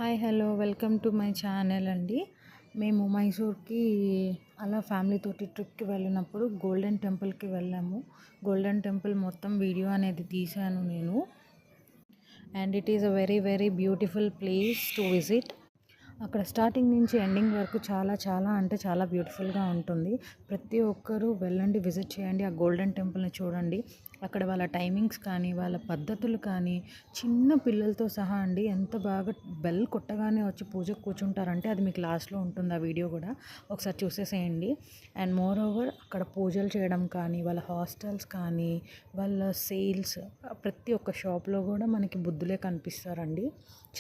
Hi hello welcome to my channel అండి. మేము మైసూర్కి అలా ఫ్యామిలీ తోటి ట్రిప్కి వెళ్ళినప్పుడు గోల్డెన్ టెంపుల్కి వెళ్ళాము. గోల్డెన్ టెంపుల్ మొత్తం వీడియో అనేది తీశాను నేను. And it is a very very beautiful place to visit. అక్కడ స్టార్టింగ్ నుంచి ఎండింగ్ వరకు చాలా చాలా అంటే చాలా బ్యూటిఫుల్గా ఉంటుంది. ప్రతి ఒక్కరూ వెళ్ళండి, విజిట్ చేయండి, ఆ గోల్డెన్ టెంపుల్ని చూడండి. అక్కడ వాళ్ళ టైమింగ్స్ కానీ వాళ్ళ పద్ధతులు కానీ చిన్న పిల్లలతో సహా అండి ఎంత బాగా బెల్ కొట్టగానే వచ్చి పూజకు కూర్చుంటారంటే అది మీకు లాస్ట్లో ఉంటుంది ఆ వీడియో కూడా ఒకసారి చూసేసేయండి. అండ్ మోర్ ఓవర్ అక్కడ పూజలు చేయడం కానీ వాళ్ళ హాస్టల్స్ కానీ వాళ్ళ సేల్స్ ప్రతి ఒక్క షాప్లో కూడా మనకి బుద్ధులే కనిపిస్తారండి.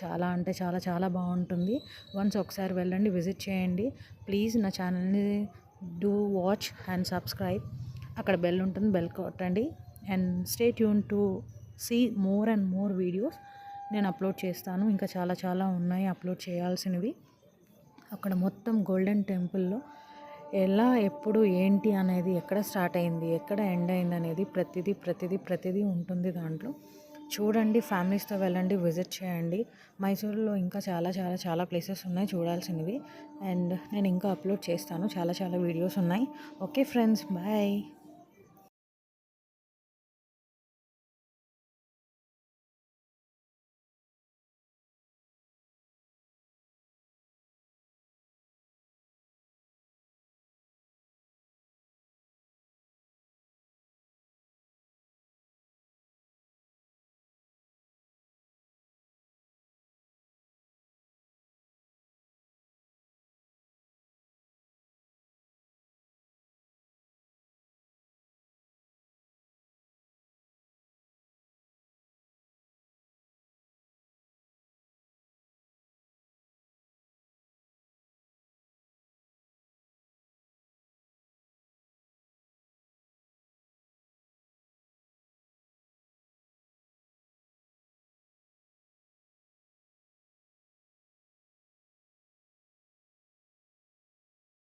చాలా అంటే చాలా చాలా బాగుంటుంది. వన్స్ ఒకసారి వెళ్ళండి, విజిట్ చేయండి. ప్లీజ్ నా ఛానల్ని డూ వాచ్ అండ్ సబ్స్క్రైబ్. అక్కడ బెల్ ఉంటుంది, బెల్ కొట్టండి. And stay tune to see more and more videos నేను అప్లోడ్ చేస్తాను. ఇంకా చాలా చాలా ఉన్నాయి అప్లోడ్ చేయాల్సినవి. అక్కడ మొత్తం గోల్డెన్ టెంపుల్లో ఎలా ఎప్పుడు ఏంటి అనేది, ఎక్కడ స్టార్ట్ అయింది ఎక్కడ ఎండ్ అయింది అనేది ప్రతిదీ ఉంటుంది దాంట్లో. చూడండి, ఫ్యామిలీస్తో వెళ్ళండి, విజిట్ చేయండి. మైసూర్లో ఇంకా చాలా చాలా చాలా ప్లేసెస్ ఉన్నాయి చూడాల్సినవి. అండ్ నేను ఇంకా అప్లోడ్ చేస్తాను, చాలా చాలా వీడియోస్ ఉన్నాయి. Okay friends, bye.